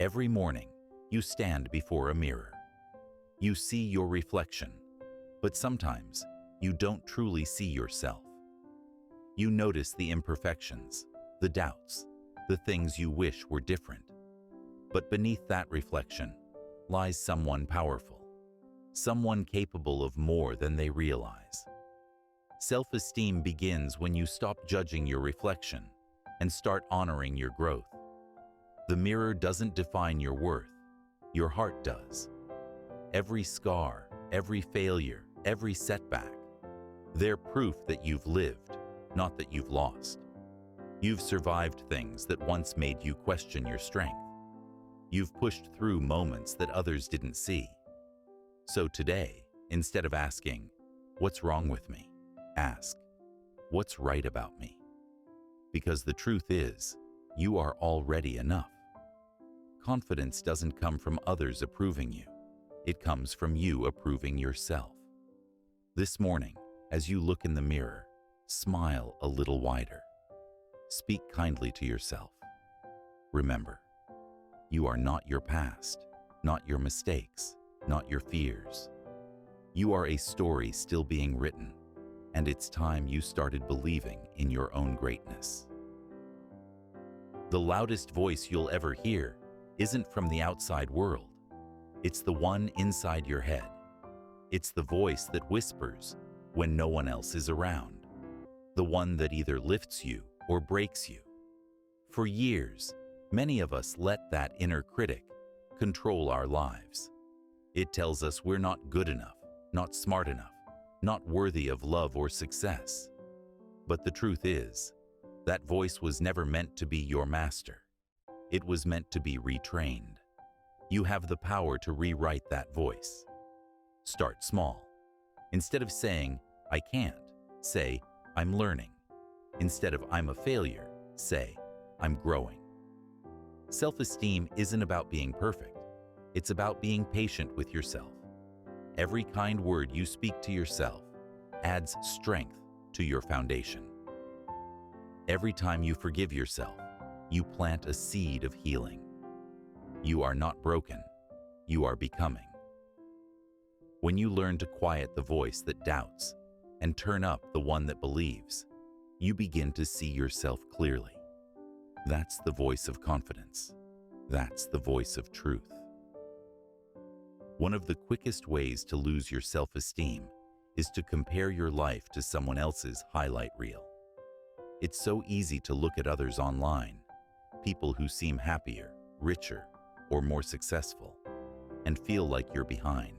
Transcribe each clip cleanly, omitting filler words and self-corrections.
Every morning, you stand before a mirror. You see your reflection, but sometimes you don't truly see yourself. You notice the imperfections, the doubts, the things you wish were different. But beneath that reflection lies someone powerful, someone capable of more than they realize. Self-esteem begins when you stop judging your reflection and start honoring your growth. The mirror doesn't define your worth, your heart does. Every scar, every failure, every setback, they're proof that you've lived, not that you've lost. You've survived things that once made you question your strength. You've pushed through moments that others didn't see. So today, instead of asking, "What's wrong with me?" ask, "What's right about me?" Because the truth is, you are already enough. Confidence doesn't come from others approving you. It comes from you approving yourself. This morning, as you look in the mirror, smile a little wider. Speak kindly to yourself. Remember, you are not your past, not your mistakes, not your fears. You are a story still being written, and it's time you started believing in your own greatness. The loudest voice you'll ever hear isn't from the outside world. It's the one inside your head. It's the voice that whispers when no one else is around. The one that either lifts you or breaks you. For years, many of us let that inner critic control our lives. It tells us we're not good enough, not smart enough, not worthy of love or success. But the truth is, that voice was never meant to be your master. It was meant to be retrained. You have the power to rewrite that voice. Start small. Instead of saying, "I can't," say, "I'm learning." Instead of "I'm a failure," say, "I'm growing." Self-esteem isn't about being perfect. It's about being patient with yourself. Every kind word you speak to yourself adds strength to your foundation. Every time you forgive yourself, you plant a seed of healing. You are not broken, you are becoming. When you learn to quiet the voice that doubts and turn up the one that believes, you begin to see yourself clearly. That's the voice of confidence. That's the voice of truth. One of the quickest ways to lose your self-esteem is to compare your life to someone else's highlight reel. It's so easy to look at others online, people who seem happier, richer, or more successful, and feel like you're behind.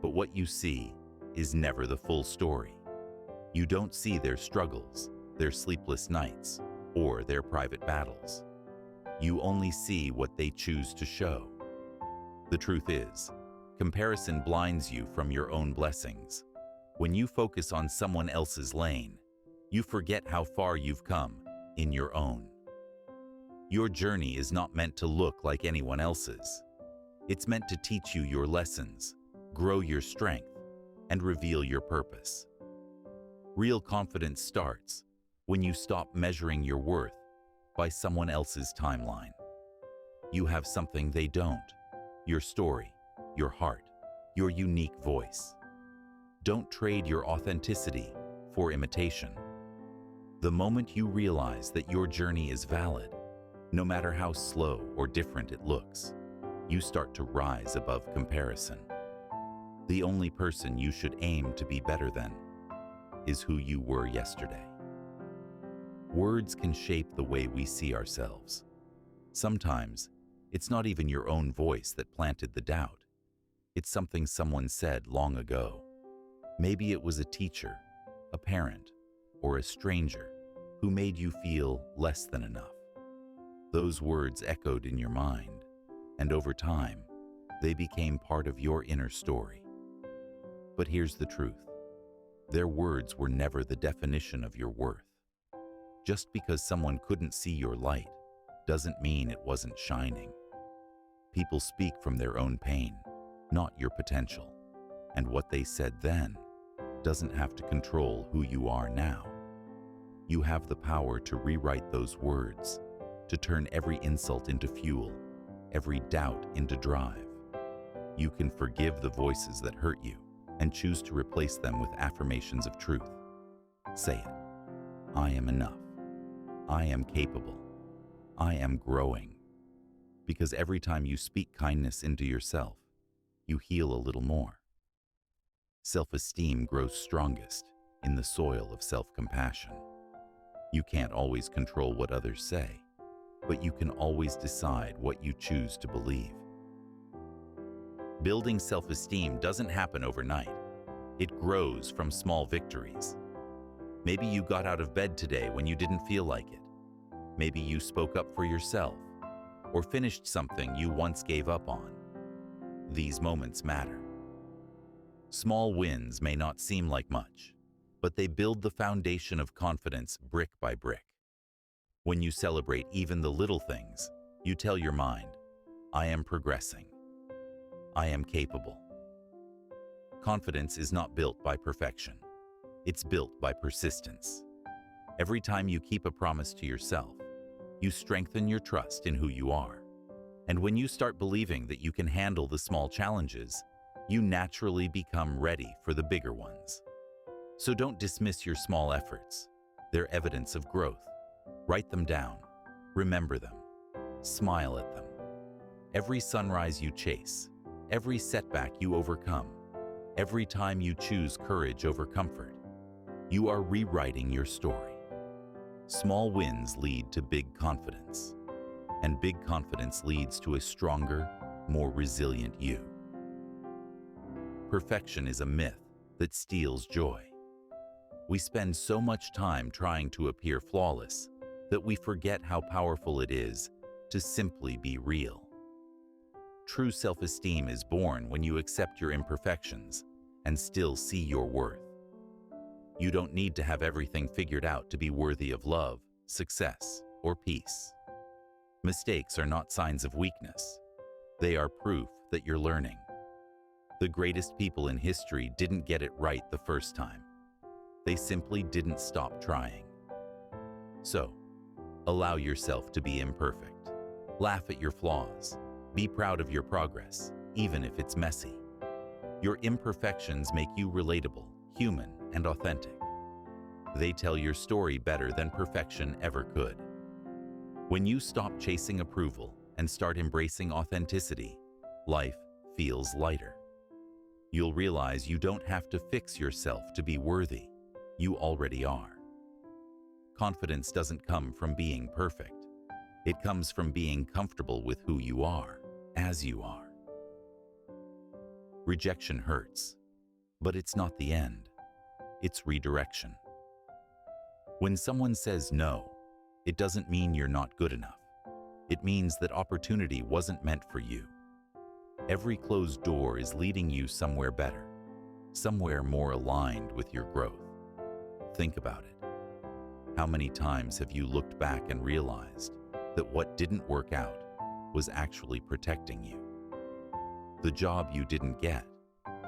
But what you see is never the full story. You don't see their struggles, their sleepless nights, or their private battles. You only see what they choose to show. The truth is, comparison blinds you from your own blessings. When you focus on someone else's lane, you forget how far you've come in your own. Your journey is not meant to look like anyone else's. It's meant to teach you your lessons, grow your strength, and reveal your purpose. Real confidence starts when you stop measuring your worth by someone else's timeline. You have something they don't: your story, your heart, your unique voice. Don't trade your authenticity for imitation. The moment you realize that your journey is valid, no matter how slow or different it looks, you start to rise above comparison. The only person you should aim to be better than is who you were yesterday. Words can shape the way we see ourselves. Sometimes, it's not even your own voice that planted the doubt. It's something someone said long ago. Maybe it was a teacher, a parent, or a stranger who made you feel less than enough. Those words echoed in your mind, and over time, they became part of your inner story. But here's the truth. Their words were never the definition of your worth. Just because someone couldn't see your light doesn't mean it wasn't shining. People speak from their own pain, not your potential. And what they said then doesn't have to control who you are now. You have the power to rewrite those words, to turn every insult into fuel, every doubt into drive. You can forgive the voices that hurt you and choose to replace them with affirmations of truth. Say it. I am enough. I am capable. I am growing. Because every time you speak kindness into yourself, you heal a little more. Self-esteem grows strongest in the soil of self-compassion. You can't always control what others say, but you can always decide what you choose to believe. Building self-esteem doesn't happen overnight. It grows from small victories. Maybe you got out of bed today when you didn't feel like it. Maybe you spoke up for yourself or finished something you once gave up on. These moments matter. Small wins may not seem like much, but they build the foundation of confidence brick by brick. When you celebrate even the little things, you tell your mind, I am progressing. I am capable. Confidence is not built by perfection. It's built by persistence. Every time you keep a promise to yourself, you strengthen your trust in who you are. And when you start believing that you can handle the small challenges, you naturally become ready for the bigger ones. So don't dismiss your small efforts. They're evidence of growth. Write them down. Remember them. Smile at them. Every sunrise you chase, every setback you overcome, every time you choose courage over comfort, you are rewriting your story. Small wins lead to big confidence, and big confidence leads to a stronger, more resilient you. Perfection is a myth that steals joy. We spend so much time trying to appear flawless that we forget how powerful it is to simply be real. True self-esteem is born when you accept your imperfections and still see your worth. You don't need to have everything figured out to be worthy of love, success, or peace. Mistakes are not signs of weakness. They are proof that you're learning. The greatest people in history didn't get it right the first time. They simply didn't stop trying. So, allow yourself to be imperfect. Laugh at your flaws. Be proud of your progress, even if it's messy. Your imperfections make you relatable, human, and authentic. They tell your story better than perfection ever could. When you stop chasing approval and start embracing authenticity, life feels lighter. You'll realize you don't have to fix yourself to be worthy. You already are. Confidence doesn't come from being perfect. It comes from being comfortable with who you are, as you are. Rejection hurts, but it's not the end. It's redirection. When someone says no, it doesn't mean you're not good enough. It means that opportunity wasn't meant for you. Every closed door is leading you somewhere better, somewhere more aligned with your growth. Think about it. How many times have you looked back and realized that what didn't work out was actually protecting you? The job you didn't get,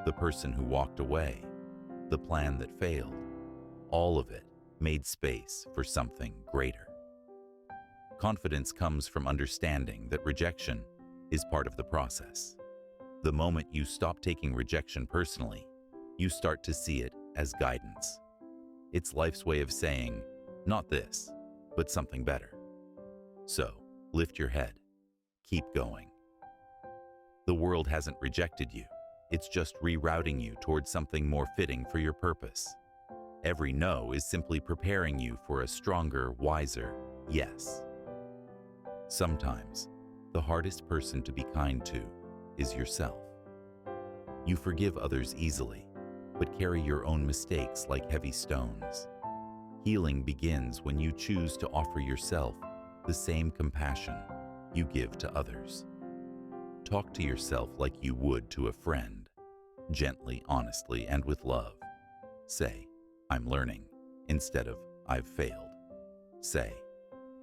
the person who walked away, the plan that failed, all of it made space for something greater. Confidence comes from understanding that rejection is part of the process. The moment you stop taking rejection personally, you start to see it as guidance. It's life's way of saying, not this, but something better. So, lift your head. Keep going. The world hasn't rejected you. It's just rerouting you towards something more fitting for your purpose. Every no is simply preparing you for a stronger, wiser yes. Sometimes, the hardest person to be kind to is yourself. You forgive others easily, but carry your own mistakes like heavy stones. Healing begins when you choose to offer yourself the same compassion you give to others. Talk to yourself like you would to a friend, gently, honestly, and with love. Say, I'm learning, instead of, I've failed. Say,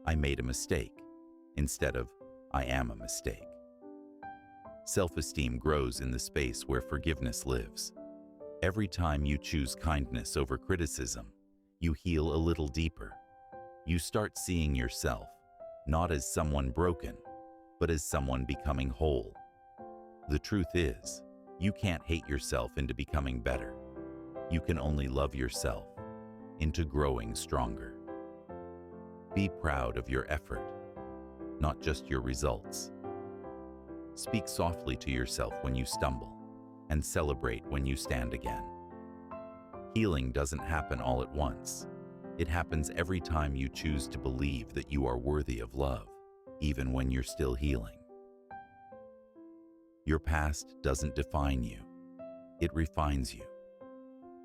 I made a mistake, instead of, I am a mistake. Self-esteem grows in the space where forgiveness lives. Every time you choose kindness over criticism, you heal a little deeper. You start seeing yourself, not as someone broken, but as someone becoming whole. The truth is, you can't hate yourself into becoming better. You can only love yourself into growing stronger. Be proud of your effort, not just your results. Speak softly to yourself when you stumble, and celebrate when you stand again. Healing doesn't happen all at once. It happens every time you choose to believe that you are worthy of love, even when you're still healing. Your past doesn't define you. It refines you.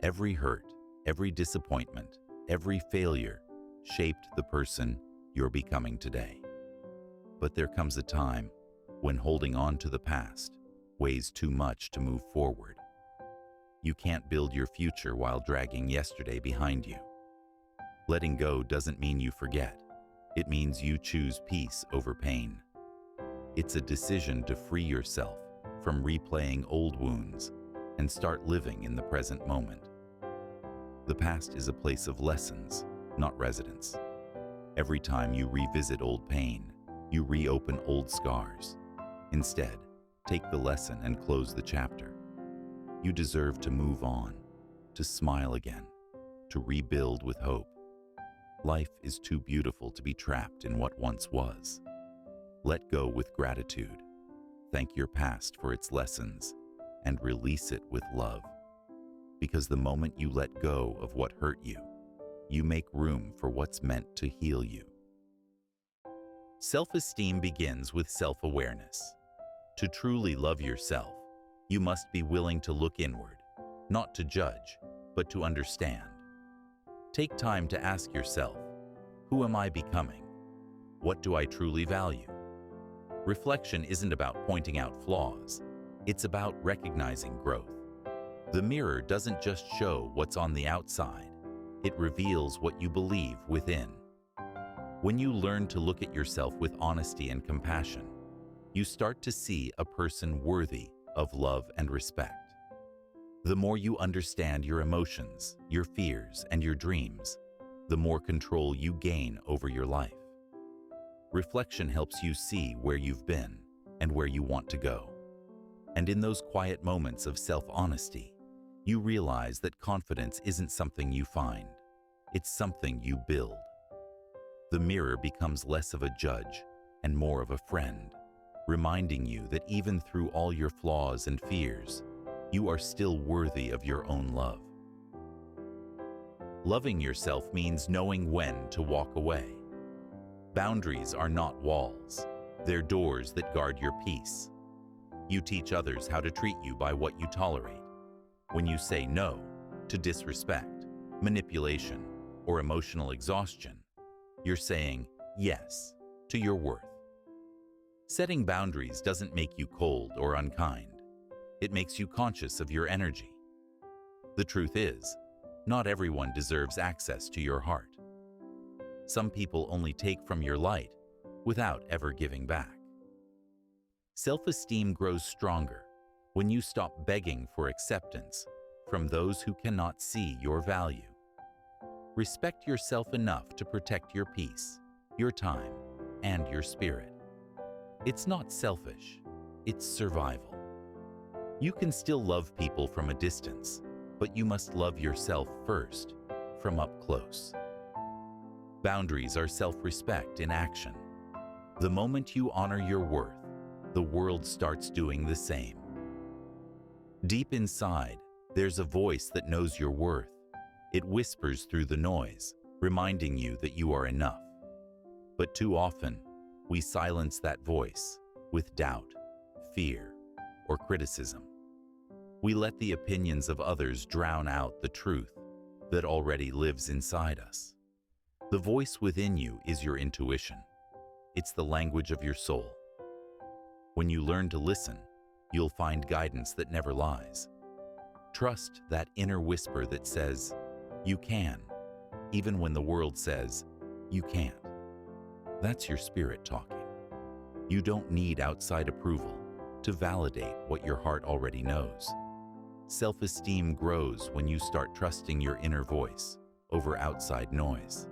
Every hurt, every disappointment, every failure shaped the person you're becoming today. But there comes a time when holding on to the past weighs too much to move forward. You can't build your future while dragging yesterday behind you. Letting go doesn't mean you forget. It means you choose peace over pain. It's a decision to free yourself from replaying old wounds and start living in the present moment. The past is a place of lessons, not residence. Every time you revisit old pain, you reopen old scars. Instead, take the lesson and close the chapter. You deserve to move on, to smile again, to rebuild with hope. Life is too beautiful to be trapped in what once was. Let go with gratitude. Thank your past for its lessons and release it with love. Because the moment you let go of what hurt you, you make room for what's meant to heal you. Self-esteem begins with self-awareness. To truly love yourself, you must be willing to look inward, not to judge, but to understand. Take time to ask yourself, who am I becoming? What do I truly value? Reflection isn't about pointing out flaws. It's about recognizing growth. The mirror doesn't just show what's on the outside. It reveals what you believe within. When you learn to look at yourself with honesty and compassion, you start to see a person worthy of love and respect. The more you understand your emotions, your fears, and your dreams, the more control you gain over your life. Reflection helps you see where you've been and where you want to go. And in those quiet moments of self-honesty, you realize that confidence isn't something you find, it's something you build. The mirror becomes less of a judge and more of a friend, reminding you that even through all your flaws and fears, you are still worthy of your own love. Loving yourself means knowing when to walk away. Boundaries are not walls. They're doors that guard your peace. You teach others how to treat you by what you tolerate. When you say no to disrespect, manipulation, or emotional exhaustion, you're saying yes to your worth. Setting boundaries doesn't make you cold or unkind. It makes you conscious of your energy. The truth is, not everyone deserves access to your heart. Some people only take from your light without ever giving back. Self-esteem grows stronger when you stop begging for acceptance from those who cannot see your value. Respect yourself enough to protect your peace, your time, and your spirit. It's not selfish, it's survival. You can still love people from a distance, but you must love yourself first, from up close. Boundaries are self-respect in action. The moment you honor your worth, the world starts doing the same. Deep inside, there's a voice that knows your worth. It whispers through the noise, reminding you that you are enough. But too often, we silence that voice with doubt, fear, or criticism. We let the opinions of others drown out the truth that already lives inside us. The voice within you is your intuition. It's the language of your soul. When you learn to listen, you'll find guidance that never lies. Trust that inner whisper that says, you can, even when the world says, you can't. That's your spirit talking. You don't need outside approval to validate what your heart already knows. Self-esteem grows when you start trusting your inner voice over outside noise.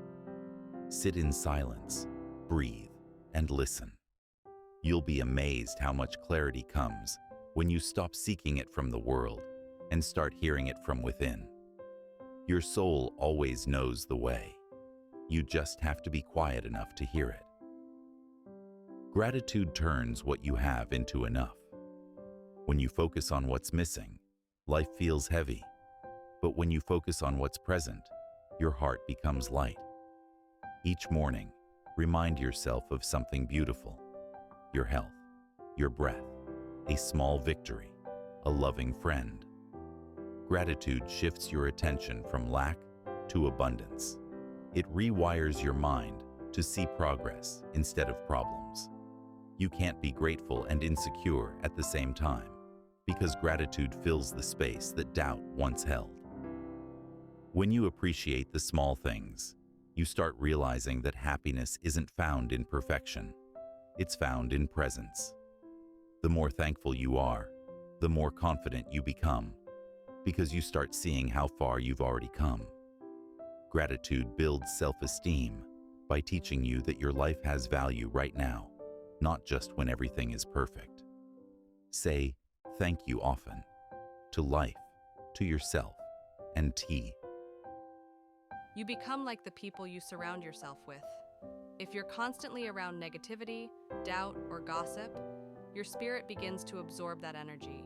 Sit in silence, breathe, and listen. You'll be amazed how much clarity comes when you stop seeking it from the world and start hearing it from within. Your soul always knows the way. You just have to be quiet enough to hear it. Gratitude turns what you have into enough. When you focus on what's missing, life feels heavy. But when you focus on what's present, your heart becomes light. Each morning, remind yourself of something beautiful: your health, your breath, a small victory, a loving friend. Gratitude shifts your attention from lack to abundance. It rewires your mind to see progress instead of problems. You can't be grateful and insecure at the same time, because gratitude fills the space that doubt once held. When you appreciate the small things, you start realizing that happiness isn't found in perfection. It's found in presence. The more thankful you are, the more confident you become, because you start seeing how far you've already come. Gratitude builds self-esteem by teaching you that your life has value right now, not just when everything is perfect. Say thank you often, to life, to yourself, and tea. You become like the people you surround yourself with. If you're constantly around negativity, doubt, or gossip, your spirit begins to absorb that energy.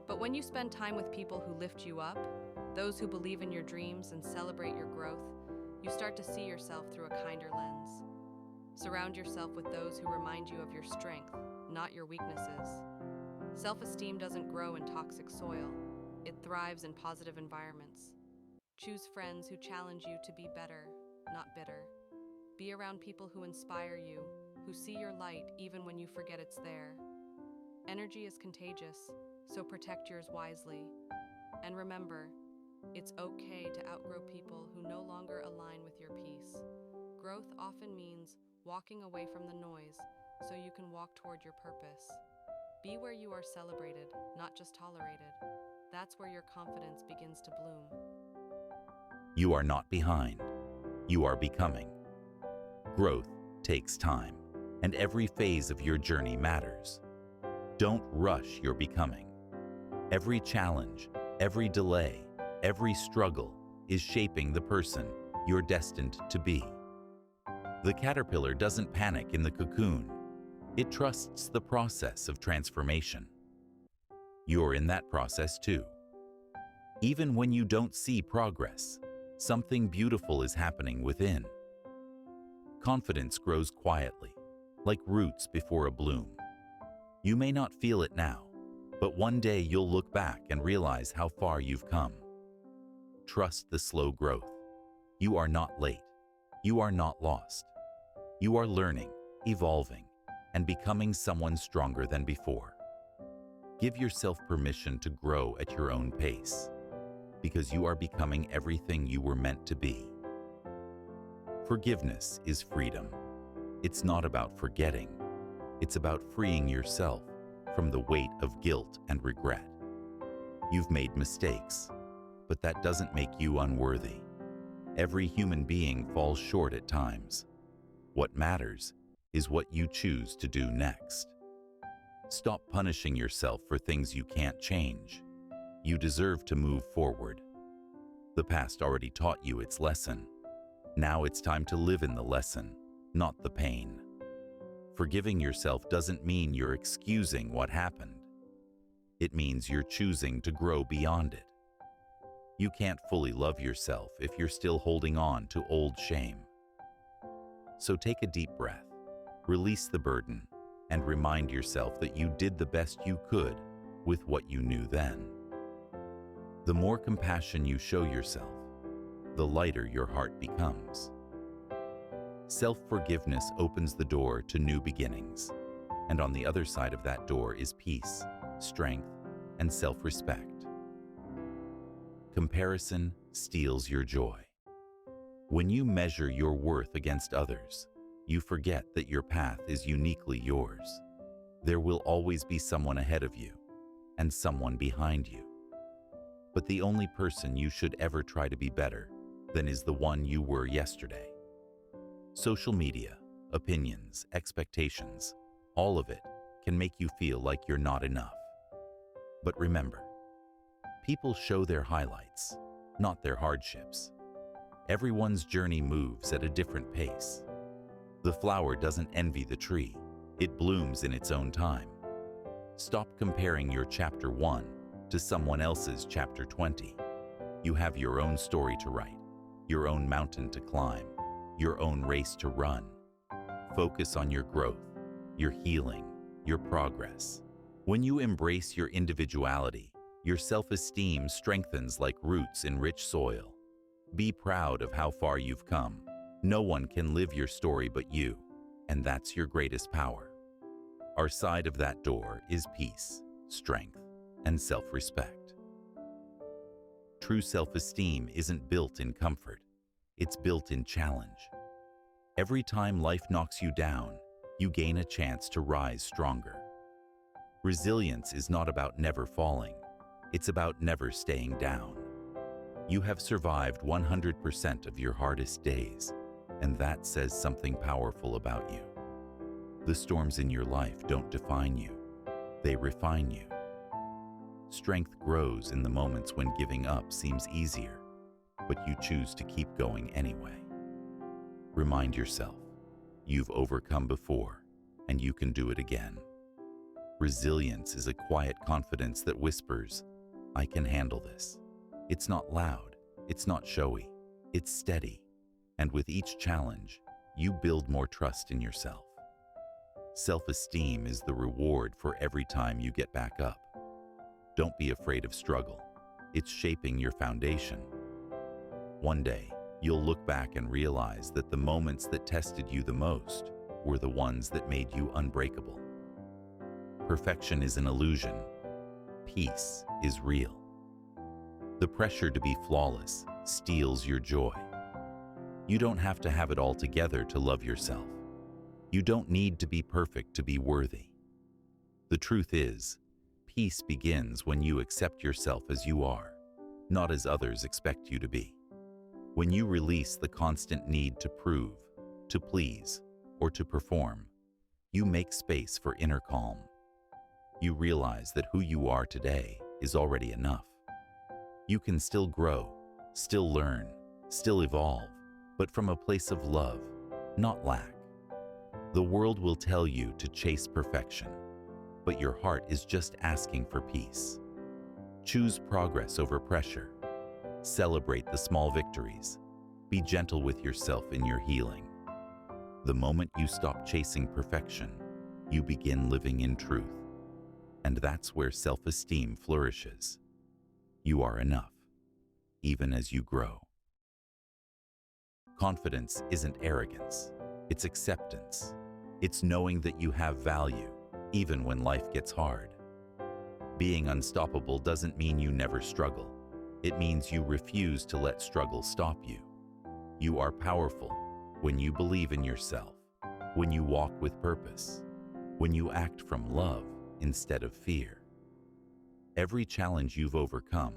But when you spend time with people who lift you up, those who believe in your dreams and celebrate your growth, you start to see yourself through a kinder lens. Surround yourself with those who remind you of your strength, not your weaknesses. Self-esteem doesn't grow in toxic soil. It thrives in positive environments. Choose friends who challenge you to be better, not bitter. Be around people who inspire you, who see your light even when you forget it's there. Energy is contagious, so protect yours wisely. And remember, it's okay to outgrow people who no longer align with your peace. Growth often means walking away from the noise so you can walk toward your purpose. Be where you are celebrated, not just tolerated. That's where your confidence begins to bloom. You are not behind. You are becoming. Growth takes time, and every phase of your journey matters. Don't rush your becoming. Every challenge, every delay, every struggle is shaping the person you're destined to be. The caterpillar doesn't panic in the cocoon. It trusts the process of transformation. You're in that process too. Even when you don't see progress, something beautiful is happening within. Confidence grows quietly, like roots before a bloom. You may not feel it now, but one day you'll look back and realize how far you've come. Trust the slow growth. You are not late. You are not lost. You are learning, evolving, and becoming someone stronger than before. Give yourself permission to grow at your own pace, because you are becoming everything you were meant to be. Forgiveness is freedom. It's not about forgetting. It's about freeing yourself from the weight of guilt and regret. You've made mistakes, but that doesn't make you unworthy. Every human being falls short at times. What matters is what you choose to do next. Stop punishing yourself for things you can't change. You deserve to move forward. The past already taught you its lesson. Now it's time to live in the lesson, not the pain. Forgiving yourself doesn't mean you're excusing what happened. It means you're choosing to grow beyond it. You can't fully love yourself if you're still holding on to old shame. So take a deep breath, release the burden, and remind yourself that you did the best you could with what you knew then. The more compassion you show yourself, the lighter your heart becomes. Self-forgiveness opens the door to new beginnings, and on the other side of that door is peace, strength, and self-respect. Comparison steals your joy. When you measure your worth against others, you forget that your path is uniquely yours. There will always be someone ahead of you and someone behind you. But the only person you should ever try to be better than is the one you were yesterday. Social media, opinions, expectations, All of it can make you feel like you're not enough. But remember, people show their highlights, not their hardships. Everyone's journey moves at a different pace. The flower doesn't envy the tree. It blooms in its own time. Stop comparing your chapter 1 to someone else's chapter 20. You have your own story to write, your own mountain to climb, your own race to run. Focus on your growth, your healing, your progress. When you embrace your individuality, your self-esteem strengthens like roots in rich soil. Be proud of how far you've come. No one can live your story but you, and that's your greatest power. Our side of that door is peace, strength, and self-respect. True self-esteem isn't built in comfort. It's built in challenge. Every time life knocks you down, you gain a chance to rise stronger. Resilience is not about never falling. It's about never staying down. You have survived 100% of your hardest days, and that says something powerful about you. The storms in your life don't define you. They refine you. Strength grows in the moments when giving up seems easier, but you choose to keep going anyway. Remind yourself, you've overcome before, and you can do it again. Resilience is a quiet confidence that whispers, I can handle this. It's not loud, it's not showy, it's steady. And with each challenge, you build more trust in yourself. Self-esteem is the reward for every time you get back up. Don't be afraid of struggle. It's shaping your foundation. One day, you'll look back and realize that the moments that tested you the most were the ones that made you unbreakable. Perfection is an illusion. Peace is real. The pressure to be flawless steals your joy. You don't have to have it all together to love yourself. You don't need to be perfect to be worthy. The truth is, peace begins when you accept yourself as you are, not as others expect you to be. When you release the constant need to prove, to please, or to perform, you make space for inner calm. You realize that who you are today is already enough. You can still grow, still learn, still evolve, but from a place of love, not lack. The world will tell you to chase perfection, but your heart is just asking for peace. Choose progress over pressure. Celebrate the small victories. Be gentle with yourself in your healing. The moment you stop chasing perfection, you begin living in truth. And that's where self-esteem flourishes. You are enough, even as you grow. Confidence isn't arrogance, it's acceptance. It's knowing that you have value, even when life gets hard. Being unstoppable doesn't mean you never struggle. It means you refuse to let struggle stop you. You are powerful when you believe in yourself, when you walk with purpose, when you act from love instead of fear. Every challenge you've overcome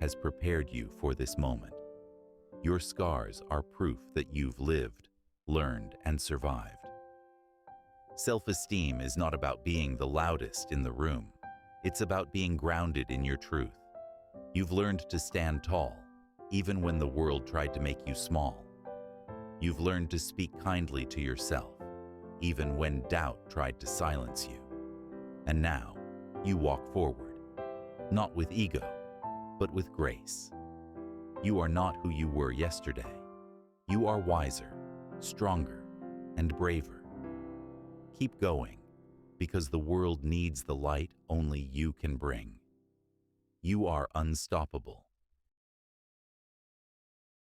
has prepared you for this moment. Your scars are proof that you've lived, learned, and survived. Self-esteem is not about being the loudest in the room. It's about being grounded in your truth. You've learned to stand tall, even when the world tried to make you small. You've learned to speak kindly to yourself, even when doubt tried to silence you. And now, you walk forward, not with ego, but with grace. You are not who you were yesterday. You are wiser, stronger, and braver. Keep going, because the world needs the light only you can bring. You are unstoppable.